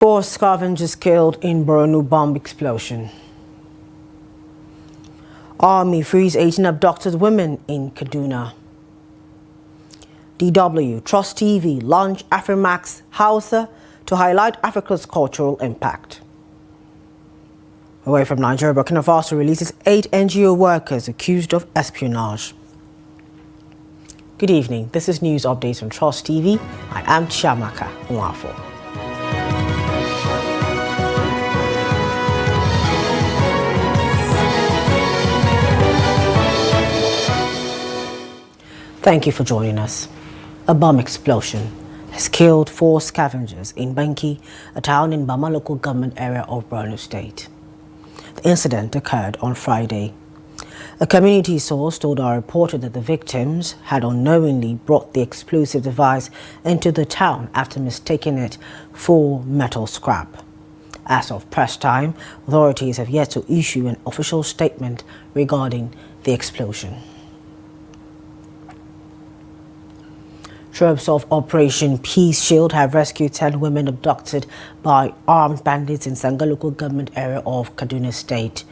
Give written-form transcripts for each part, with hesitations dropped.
Four scavengers killed in Borno bomb explosion. Army frees 18 abducted women in Kaduna. DW Trust TV launch Afrimax Hausa to highlight Africa's cultural impact. Away from Nigeria, Burkina Faso releases 8 NGO workers accused of espionage. Good evening. This is news updates on Trust TV. I am Chiamaka Nwafo. Thank you for joining us. A bomb explosion has killed 4 scavengers in Banki, a town in Bama local government area of Borno State. The incident occurred on Friday. A community source told our reporter that the victims had unknowingly brought the explosive device into the town after mistaking it for metal scrap. As of press time, authorities have yet to issue an official statement regarding the explosion. Troops of Operation Peace Shield have rescued 10 women abducted by armed bandits in Sanga local government area of Kaduna State.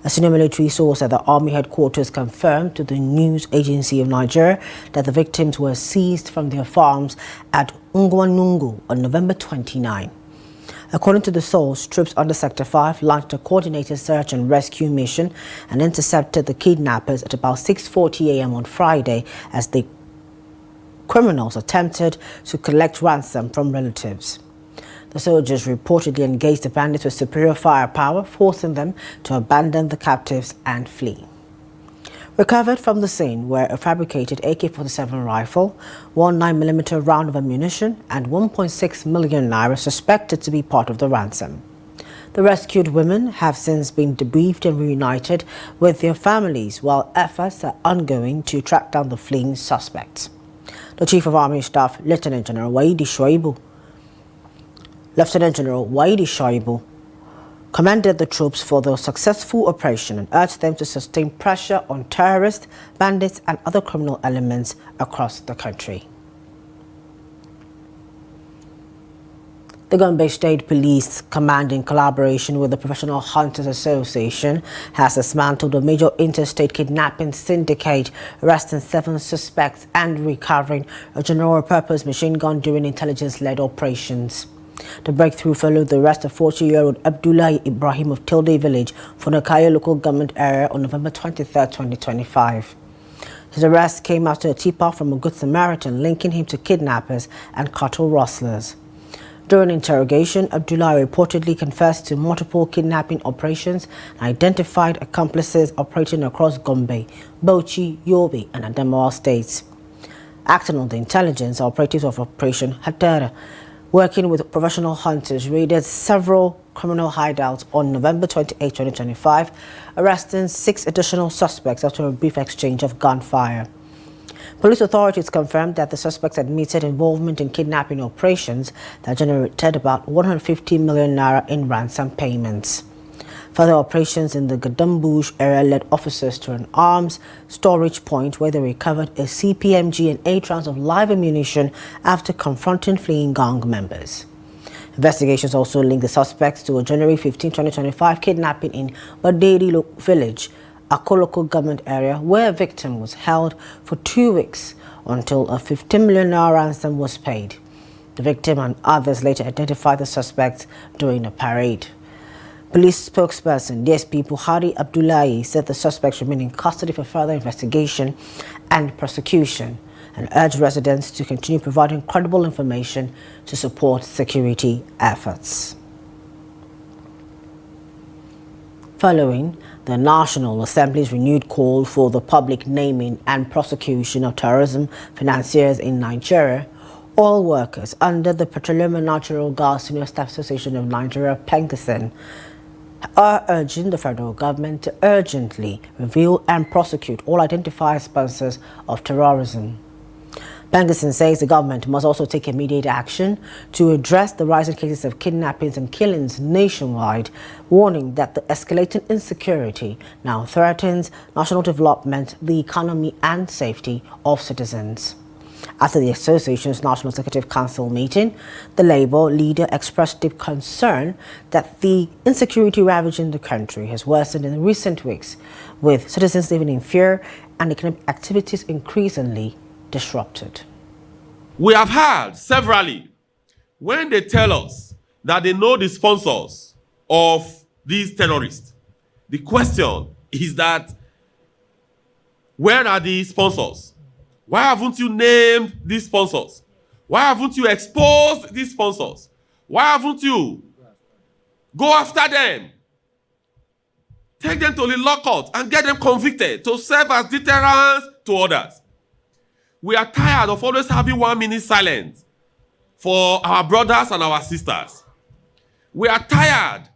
A senior military source at the Army headquarters confirmed to the news agency of Nigeria that the victims were seized from their farms at Ungwanungu on November 29. According to the source, troops under Sector 5 launched a coordinated search and rescue mission and intercepted the kidnappers at about 6:40 a.m. on Friday as the criminals attempted to collect ransom from relatives. The soldiers reportedly engaged the bandits with superior firepower, forcing them to abandon the captives and flee. Recovered from the scene were a fabricated AK-47 rifle, 1 9mm round of ammunition, and 1.6 million naira suspected to be part of the ransom. The rescued women have since been debriefed and reunited with their families, while efforts are ongoing to track down the fleeing suspects. The Chief of Army Staff, Lieutenant General Waidi Shoibu, commended the troops for the successful operation and urged them to sustain pressure on terrorists, bandits and other criminal elements across the country. The Gombe State Police Command, in collaboration with the Professional Hunters Association, has dismantled a major interstate kidnapping syndicate, arresting 7 suspects and recovering a general-purpose machine gun during intelligence-led operations. The breakthrough followed the arrest of 40-year-old Abdullahi Ibrahim of Tilde Village, Funakayo local government area on November 23, 2025. His arrest came after a tip-off from a Good Samaritan linking him to kidnappers and cattle rustlers. During interrogation, Abdullah reportedly confessed to multiple kidnapping operations and identified accomplices operating across Gombe, Bauchi, Yobe and Adamawa states. Acting on the intelligence, operatives of Operation Hatara, working with professional hunters, raided several criminal hideouts on November 28, 2025, arresting 6 additional suspects after a brief exchange of gunfire. Police authorities confirmed that the suspects admitted involvement in kidnapping operations that generated about 150 million naira in ransom payments. Further operations in the Gadambush area led officers to an arms storage point where they recovered a CPMG and 8 rounds of live ammunition after confronting fleeing gang members. Investigations also linked the suspects to a January 15, 2025 kidnapping in Baderi village, a local government area, where a victim was held for 2 weeks until a 15 million naira ransom was paid. The victim and others later identified the suspects during a parade. Police spokesperson DSP Buhari Abdullahi said the suspects remain in custody for further investigation and prosecution and urged residents to continue providing credible information to support security efforts. Following the National Assembly's renewed call for the public naming and prosecution of terrorism financiers in Nigeria, oil workers under the Petroleum and Natural Gas Senior Staff Association of Nigeria, PENGASSN, are urging the federal government to urgently reveal and prosecute all identified sponsors of terrorism. PENGASSN says the government must also take immediate action to address the rising cases of kidnappings and killings nationwide, warning that the escalating insecurity now threatens national development, the economy and safety of citizens. After the association's National Executive Council meeting, the Labour leader expressed deep concern that the insecurity ravaging the country has worsened in recent weeks, with citizens living in fear and economic activities increasingly disrupted. We have heard severally when they tell us that they know the sponsors of these terrorists. The question is that, where are the sponsors? Why haven't you named these sponsors? Why haven't you exposed these sponsors? Why haven't you go after them? Take them to the lockout and get them convicted to serve as deterrents to others. We are tired of always having 1 minute silence for our brothers and our sisters. We are tired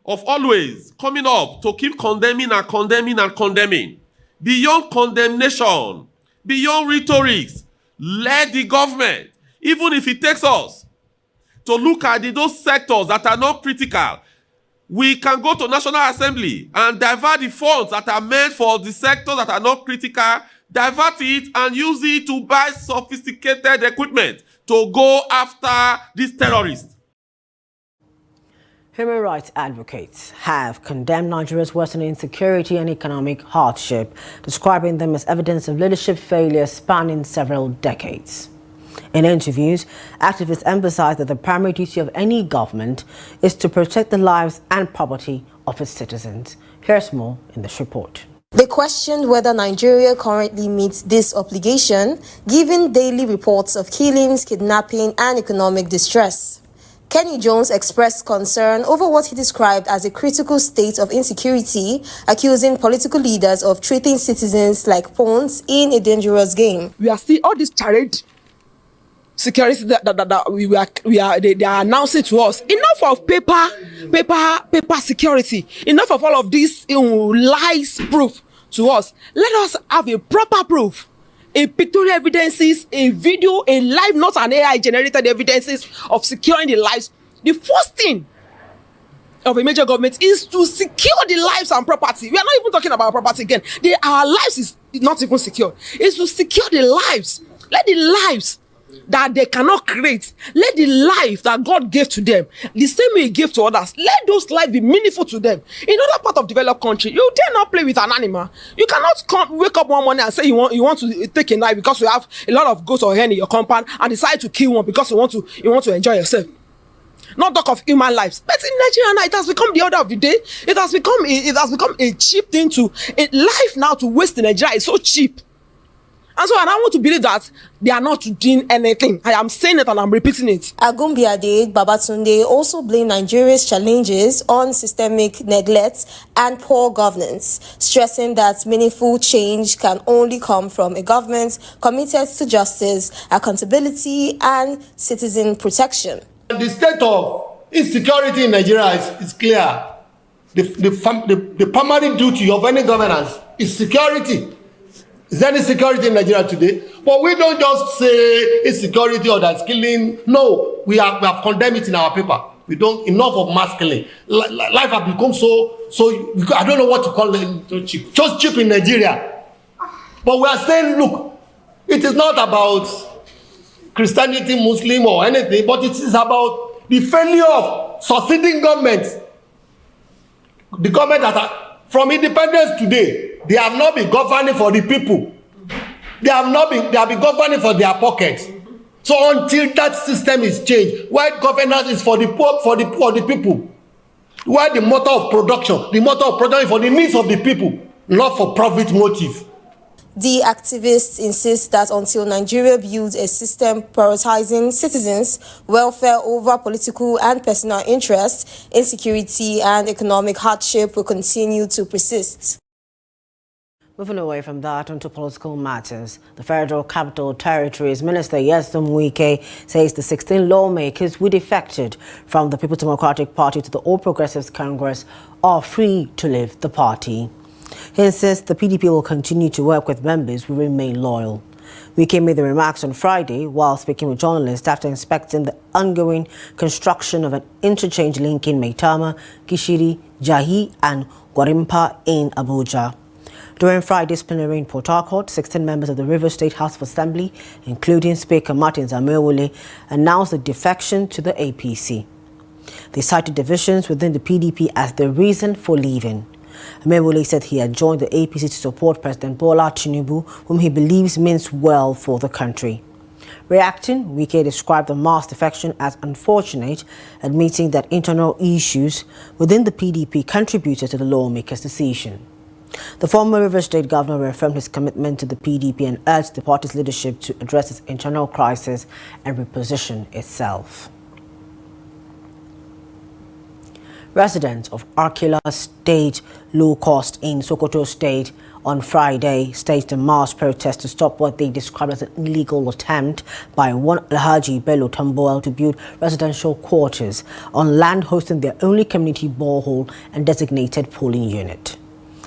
of always coming up to keep condemning and condemning and condemning. Beyond condemnation, beyond rhetorics, let the government, even if it takes us to look at those sectors that are not critical, we can go to National Assembly and divert the funds that are meant for the sectors that are not critical, divert it and use it to buy sophisticated equipment to go after these terrorists. Human rights advocates have condemned Nigeria's worsening insecurity and economic hardship, describing them as evidence of leadership failure spanning several decades. In interviews, activists emphasize that the primary duty of any government is to protect the lives and property of its citizens. Here's more in this report. They questioned whether Nigeria currently meets this obligation, given daily reports of killings, kidnapping, and economic distress. Kenny Jones expressed concern over what he described as a critical state of insecurity, accusing political leaders of treating citizens like pawns in a dangerous game. We are still all this charade security that they are announcing to us. Enough of paper security. Enough of all of this lies proof to us. Let us have a proper proof. A pictorial evidences, a video, a live, not an AI generated evidences of securing the lives. The first thing of a major government is to secure the lives and property. We are not even talking about property again. Our lives is not even secure. It's to secure the lives. Let the lives that they cannot create, let the life that God gave to them, the same way He gave to others, let those lives be meaningful to them. In other part of developed country, you dare not play with an animal. You cannot wake up one morning and say you want to take a knife because you have a lot of goats or hen in your compound and decide to kill one because you want to enjoy yourself. Not talk of human lives. But in Nigeria, it has become the order of the day. It has become a cheap thing life now to waste in Nigeria is so cheap. And so I want to believe that they are not doing anything. I am saying it and I'm repeating it. Agumbiade Babatunde also blamed Nigeria's challenges on systemic neglect and poor governance, stressing that meaningful change can only come from a government committed to justice, accountability, and citizen protection. The state of insecurity in Nigeria is clear. The primary duty of any governance is security. Is there any security in Nigeria today? But we don't just say insecurity or that's killing. No, we have condemned it in our paper. We don't, enough of mass killing. Life has become so I don't know what to call it, so cheap. Just cheap in Nigeria. But we are saying, look, it is not about Christianity, Muslim or anything, but it is about the failure of succeeding governments. The government that are from independence today, they have not been governing for the people. They have been governing for their pockets. So until that system is changed, where governance is for the poor, for the people, where the motor of production is for the needs of the people, not for profit motive. The activists insist that until Nigeria builds a system prioritizing citizens' welfare over political and personal interests, insecurity and economic hardship will continue to persist. Moving away from that onto political matters, the Federal Capital Territory's Minister Nyesom Wike says the 16 lawmakers who defected from the People's Democratic Party to the All Progressives Congress are free to leave the party. He insists the PDP will continue to work with members who remain loyal. Wike made the remarks on Friday while speaking with journalists after inspecting the ongoing construction of an interchange linking Maitama, Gishiri, Jahi and Gwarimpa in Abuja. During Friday's plenary in Port Harcourt, 16 members of the Rivers State House of Assembly, including Speaker Martin Zamewole, announced the defection to the APC. They cited divisions within the PDP as the reason for leaving. Amewole said he had joined the APC to support President Bola Tinubu, whom he believes means well for the country. Reacting, Wike described the mass defection as unfortunate, admitting that internal issues within the PDP contributed to the lawmakers' decision. The former Rivers State governor reaffirmed his commitment to the PDP and urged the party's leadership to address its internal crisis and reposition itself. Residents of Arkila State Low Cost in Sokoto State on Friday staged a mass protest to stop what they described as an illegal attempt by one Alhaji Bello Tamboel to build residential quarters on land hosting their only community borehole and designated polling unit.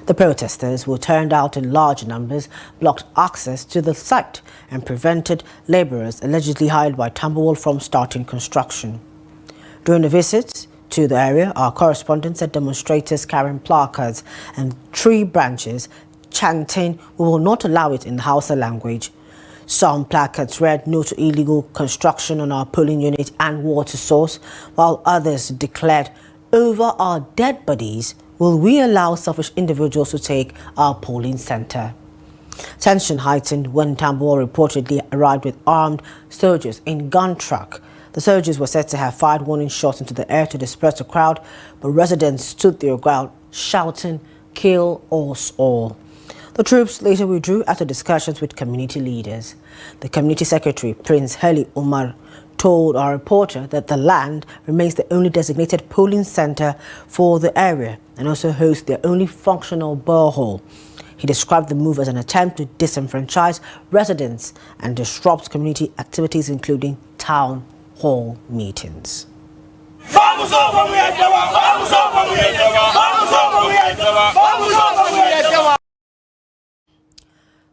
The protesters, who turned out in large numbers, blocked access to the site and prevented laborers allegedly hired by Tamboel from starting construction. During the visit to the area, our correspondent said demonstrators carrying placards and tree branches chanting, "We will not allow it," in the Hausa language. Some placards read, "No to illegal construction on our polling unit and water source," while others declared, "Over our dead bodies, will we allow selfish individuals to take our polling center?" Tension heightened when Tamboel reportedly arrived with armed soldiers in gun truck. The soldiers were said to have fired warning shots into the air to disperse the crowd, but residents stood their ground, shouting, "Kill us all." The troops later withdrew after discussions with community leaders. The community secretary, Prince Heli Umar, told our reporter that the land remains the only designated polling center for the area and also hosts their only functional borehole. He described the move as an attempt to disenfranchise residents and disrupt community activities, including town hall meetings.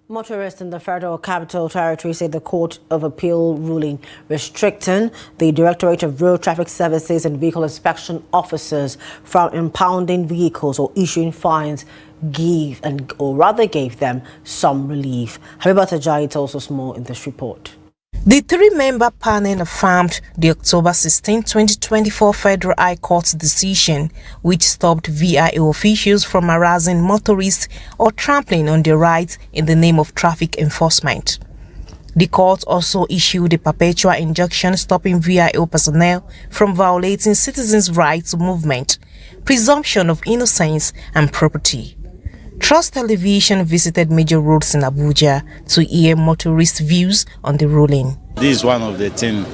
Motorists in the Federal Capital Territory say the Court of Appeal ruling restricting the Directorate of Road Traffic Services and Vehicle Inspection officers from impounding vehicles or issuing fines gave them some relief. Habiba Tajai tells us more in this report. The three-member panel affirmed the October 16, 2024 Federal High Court decision, which stopped VIO officials from harassing motorists or trampling on their rights in the name of traffic enforcement. The court also issued a perpetual injunction stopping VIO personnel from violating citizens' rights to movement, presumption of innocence, and property. Trust Television visited major roads in Abuja to hear motorists' views on the ruling. This is one of the things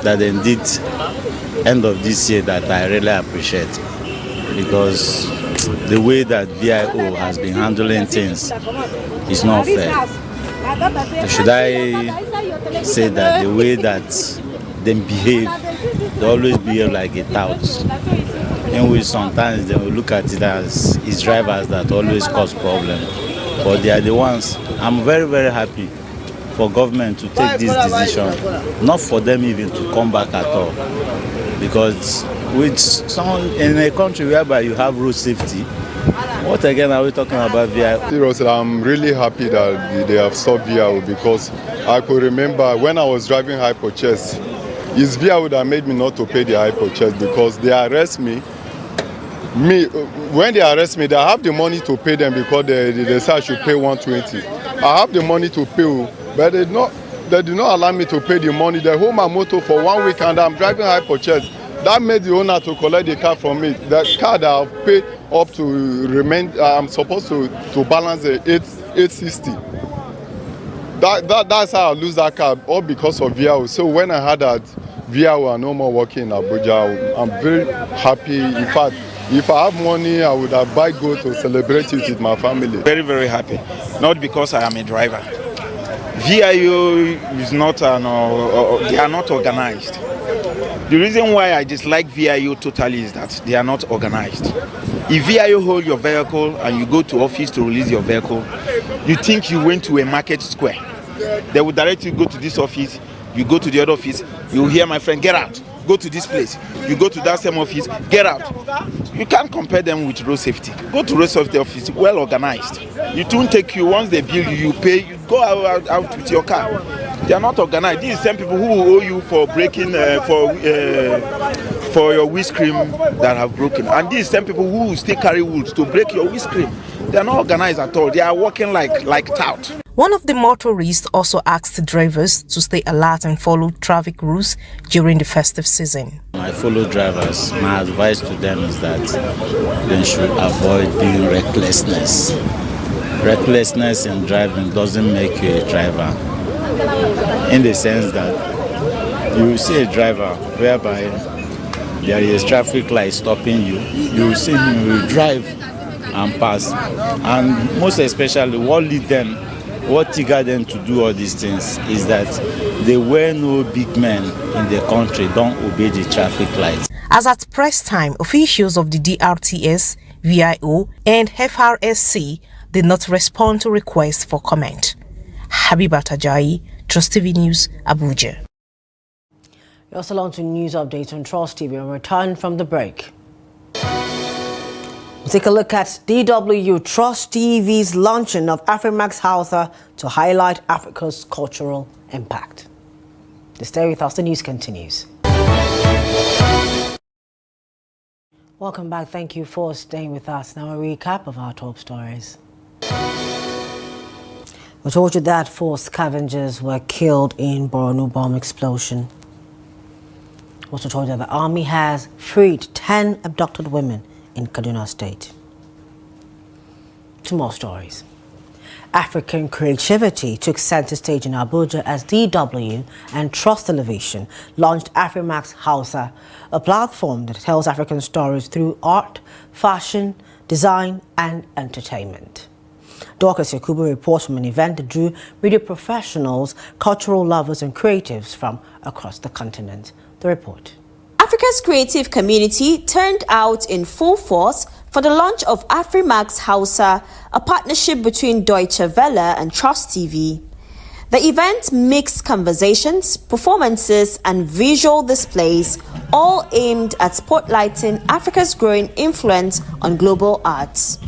that they did end of this year that I really appreciate, because the way that VIO has been handling things is not fair. Should I say that the way that they behave, they always behave like a tout, in which sometimes they will look at it as it's drivers that always cause problems, but they are the ones. I'm very, very happy for government to take this decision, not for them even to come back at all, because with someone in a country whereby you have road safety, what again are we talking about VIO? Seriously, I'm really happy that they have stopped VIO, because I could remember when I was driving hypo chest, it's VIO that made me not to pay the hypo chest, because they arrest me. When they arrest me, they have the money to pay them because they say I should pay 120. I have the money to pay, but they do not allow me to pay the money. They hold my motor for 1 week and I'm driving hypo chest. That made the owner to collect the car from me. The car that I've paid up to remain, I'm supposed to balance the 860. That's how I lose that car, all because of VIO. So when I heard that VIO are no more working in Abuja, I'm very happy. In fact, if I have money, I would have buy gold to celebrate it with my family. Very, very happy. Not because I am a driver. VIO is not they are not organized. The reason why I dislike VIO totally is that they are not organized. If VIO hold your vehicle and you go to office to release your vehicle, you think you went to a market square. They will direct you, go to this office, you go to the other office, you hear, my friend, get out. Go to this place. You go to that same office, get out. You can't compare them with road safety. Go to road safety office, well organized. It won't take you. Once they bill you, you pay. You go out with your car. They are not organized. These same people who owe you for breaking for your windscreen that have broken, and these same people who still carry wood to break your windscreen. They are not organized at all. They are working like tout. One of the motorists also asked drivers to stay alert and follow traffic rules during the festive season. My fellow drivers, my advice to them is that they should avoid being recklessness. Recklessness in driving doesn't make you a driver, in the sense that you will see a driver whereby there is traffic light stopping you, you will see him will drive and pass. And most especially what triggered them to do all these things is that there were no big men in the country don't obey the traffic lights. As at press time, officials of the DRTS, VIO and FRSC did not respond to requests for comment. Habibat Ajayi, Trust TV News, Abuja. You're also on to news updates on Trust TV and return from the break. We'll take a look at DW Trust TV's launching of Afrimax Hausa to highlight Africa's cultural impact. Stay with us, the news continues. Welcome back. Thank you for staying with us. Now a recap of our top stories. We told you that 4 scavengers were killed in Borno bomb explosion. We also told you that the army has freed 10 abducted women in Kaduna State. 2 more stories. African creativity took center stage in Abuja as DW and Trust Television launched Afrimax Hausa, a platform that tells African stories through art, fashion, design, and entertainment. Dorcas Yakubu reports from an event that drew media professionals, cultural lovers, and creatives from across the continent. The report. Africa's creative community turned out in full force for the launch of Afrimax Hausa, a partnership between Deutsche Welle and Trust TV. The event mixed conversations, performances, and visual displays, all aimed at spotlighting Africa's growing influence on global arts.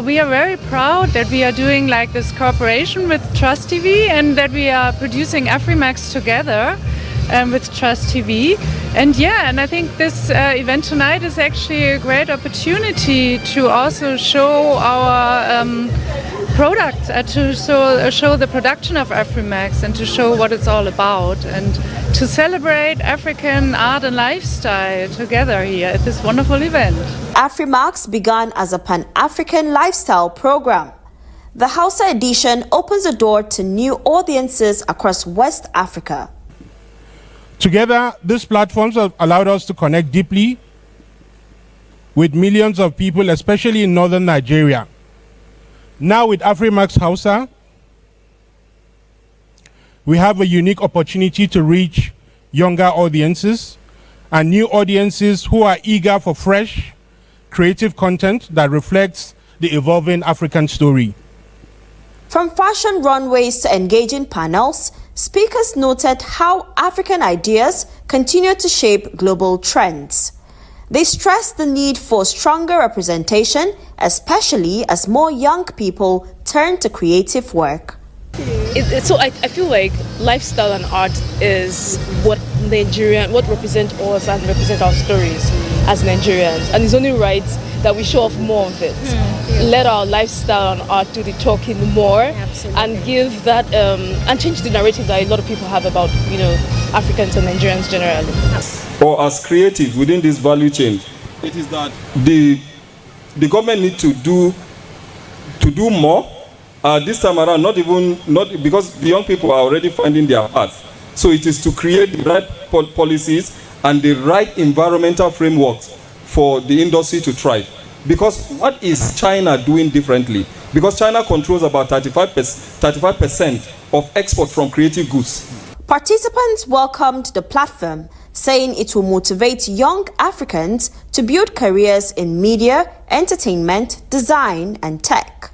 We are very proud that we are doing like this cooperation with Trust TV and that we are producing Afrimax together with Trust TV. And I think this event tonight is actually a great opportunity to also show our product, to show the production of Afrimax and to show what it's all about and to celebrate African art and lifestyle together here at this wonderful event. Afrimax began as a Pan-African lifestyle program. The Hausa edition opens the door to new audiences across West Africa. Together, these platforms have allowed us to connect deeply with millions of people, especially in northern Nigeria. Now with Afrimax Hausa, we have a unique opportunity to reach younger audiences and new audiences who are eager for fresh, creative content that reflects the evolving African story. From fashion runways to engaging panels, speakers noted how African ideas continue to shape global trends. They stressed the need for stronger representation, especially as more young people turn to creative work. So I feel like lifestyle and art is what represent us and represent our stories as Nigerians, and it's only right that we show off more of it. Let our lifestyle and art do the talking more. Absolutely. And give that and change the narrative that a lot of people have about Africans and Nigerians generally. Or as creatives within this value chain, it is that the government need to do more. This time around, not because the young people are already finding their path. So it is to create the right policies and the right environmental frameworks for the industry to thrive. Because what is China doing differently? Because China controls about 35% of export from creative goods. Participants welcomed the platform, saying it will motivate young Africans to build careers in media, entertainment, design, and tech.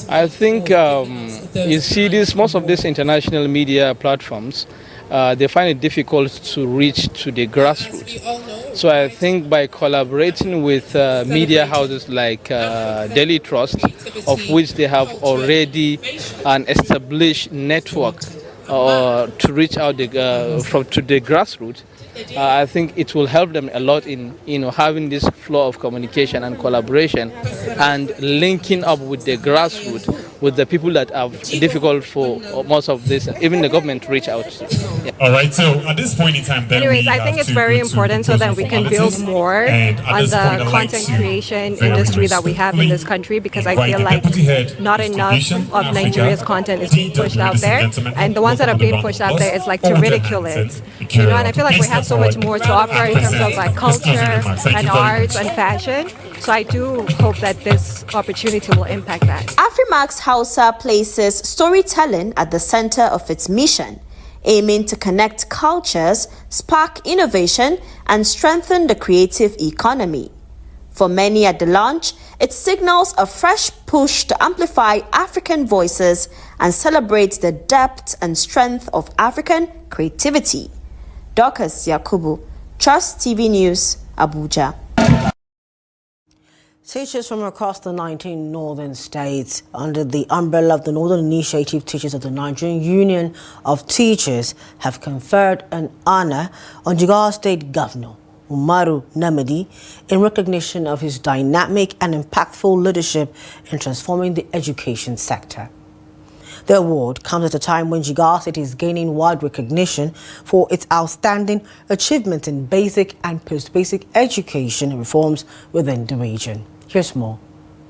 I think you see most of these international media platforms they find it difficult to reach to the grassroots. So I think by collaborating with media houses like Daily Trust, of which they have already an established network to reach out to the grassroots, I think it will help them a lot in having this flow of communication and collaboration and linking up with the grassroots, with the people that are difficult for most of this, even the government to reach out to. Yeah. All right, so at this point in time, anyways, I think it's very important so that we can build more on the content creation industry that we have in this country, because I feel like not enough of Nigeria's content is being pushed out there, and the ones that are being pushed out there is like to ridicule it, you know. And I feel like we have so much more to offer in terms of like culture and arts and fashion. So I do hope that this opportunity will impact that. Afrimax Hausa places storytelling at the center of its mission, aiming to connect cultures, spark innovation, and strengthen the creative economy. For many at the launch, it signals a fresh push to amplify African voices and celebrate the depth and strength of African creativity. Dorcas Yakubu, Trust TV News, Abuja. Teachers from across the 19 northern states, under the umbrella of the Northern Initiative Teachers of the Nigerian Union of Teachers, have conferred an honor on Jigawa State Governor Umaru Namadi in recognition of his dynamic and impactful leadership in transforming the education sector. The award comes at a time when Jigawa State is gaining wide recognition for its outstanding achievements in basic and post-basic education reforms within the region. Here's more.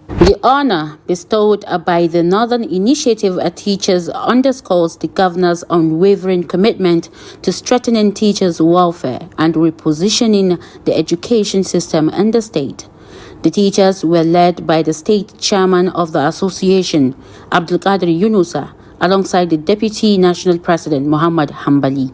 The honor bestowed by the Northern Initiative at Teachers underscores the governor's unwavering commitment to strengthening teachers' welfare and repositioning the education system in the state. The teachers were led by the state chairman of the association, Abdulkadir Yunusa, alongside the deputy national president, Muhammad Hambali.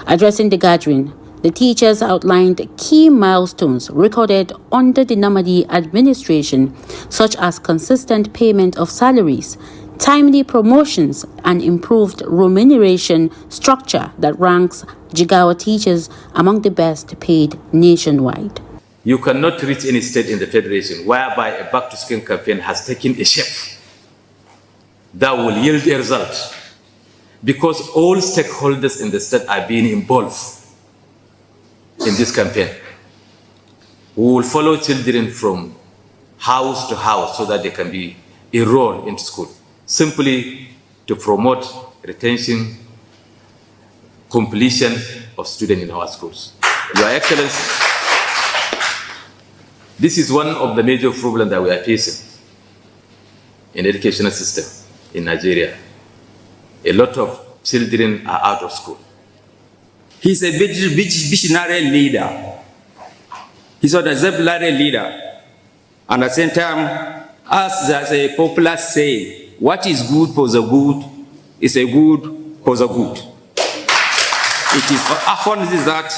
Addressing the gathering, the teachers outlined key milestones recorded under the Namadi administration, such as consistent payment of salaries, timely promotions, and improved remuneration structure that ranks Jigawa teachers among the best paid nationwide. You cannot reach any state in the federation whereby a back-to-school campaign has taken a shape that will yield a result, because all stakeholders in the state are being involved in this campaign. We will follow children from house to house so that they can be enrolled into school, simply to promote retention, completion of students in our schools. Your Excellency, this is one of the major problems that we are facing in the educational system in Nigeria. A lot of children are out of school. He's a visionary leader. He's an exemplary leader. And at the same time, as there's a popular saying, what is good for the good is a good for the good. It is often that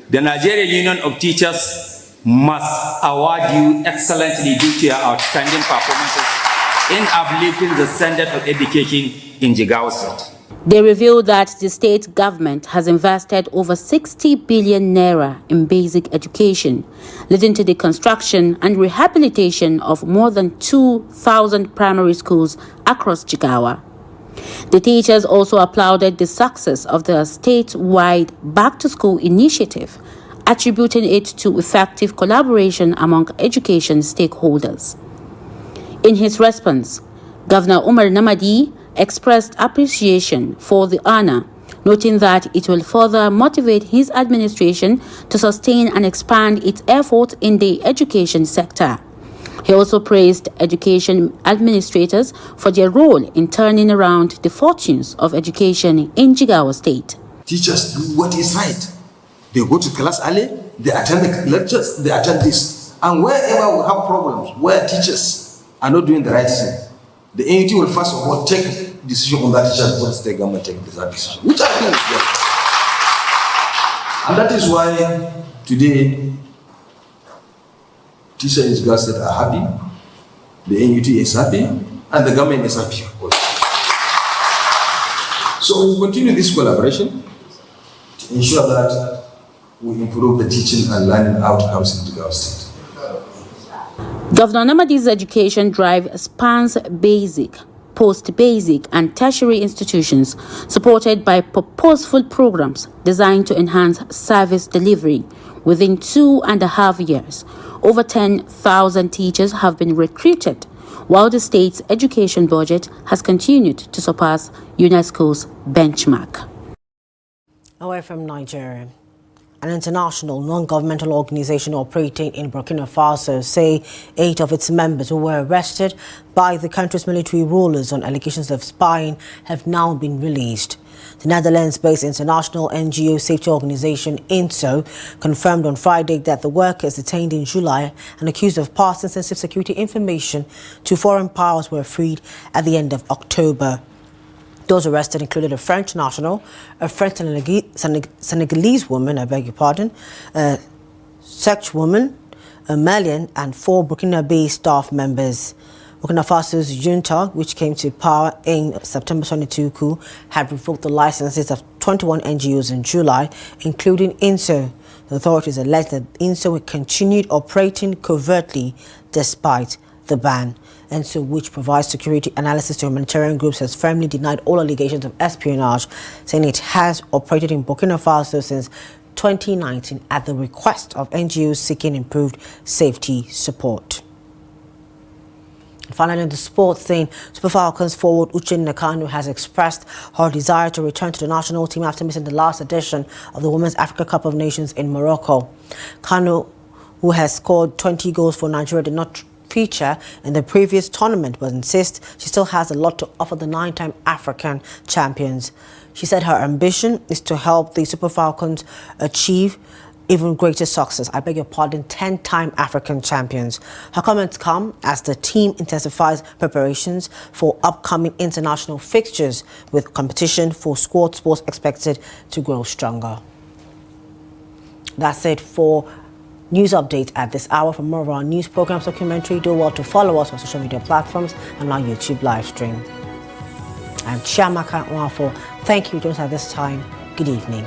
the Nigerian Union of Teachers must award you excellently due to your outstanding performances in uplifting the standard of education in Jigawa State. They revealed that the state government has invested over 60 billion naira in basic education, leading to the construction and rehabilitation of more than 2,000 primary schools across Jigawa. The teachers also applauded the success of the statewide back-to-school initiative, attributing it to effective collaboration among education stakeholders. In his response, Governor Umar Namadi expressed appreciation for the honor, noting that it will further motivate his administration to sustain and expand its efforts in the education sector. He also praised education administrators for their role in turning around the fortunes of education in Jigawa State. Teachers do what is right. They go to class early, they attend the lectures, they attend this. And wherever we have problems, where teachers are not doing the right thing, the NUT will first of all take decision on that teacher before the state government take that decision, which I think is good. And that is why today teachers in Jigawa State are happy, the NUT is happy, and the government is happy. So we will continue this collaboration. to ensure that we improve the teaching and learning outcomes in Jigawa State. Governor Namadi's education drive spans basic, post-basic and tertiary institutions, supported by purposeful programs designed to enhance service delivery. Within 2.5 years, over 10,000 teachers have been recruited, while the state's education budget has continued to surpass UNESCO's benchmark. Away from Nigeria, an international non-governmental organization operating in Burkina Faso say 8 of its members who were arrested by the country's military rulers on allegations of spying have now been released. The Netherlands-based international NGO safety organization INSO confirmed on Friday that the workers detained in July and accused of passing sensitive security information to foreign powers were freed at the end of October. Those arrested included a French national, a French Senegalese woman, a Czech woman, a Malian, and 4 Burkina-based staff members. Burkina Faso's junta, which came to power in September 22 coup, had revoked the licenses of 21 NGOs in July, including INSO. The authorities alleged that INSO continued operating covertly despite the ban. INSO, which provides security analysis to humanitarian groups, has firmly denied all allegations of espionage, saying it has operated in Burkina Faso since 2019 at the request of NGOs seeking improved safety support. Finally, in the sports scene, Super Falcons forward Uchenna Kanu has expressed her desire to return to the national team after missing the last edition of the Women's Africa Cup of Nations in Morocco. Kanu, who has scored 20 goals for Nigeria, did not feature in the previous tournament, but insists she still has a lot to offer the 9-time African champions. She said her ambition is to help the Super Falcons achieve even greater success. 10-time African champions. Her comments come as the team intensifies preparations for upcoming international fixtures, with competition for squad sports expected to grow stronger. That's it for news update at this hour. For more of our news programs, documentary, do well to follow us on social media platforms and our YouTube live stream. I'm Chiamaka Nwafo. Thank you for joining us at this time. Good evening.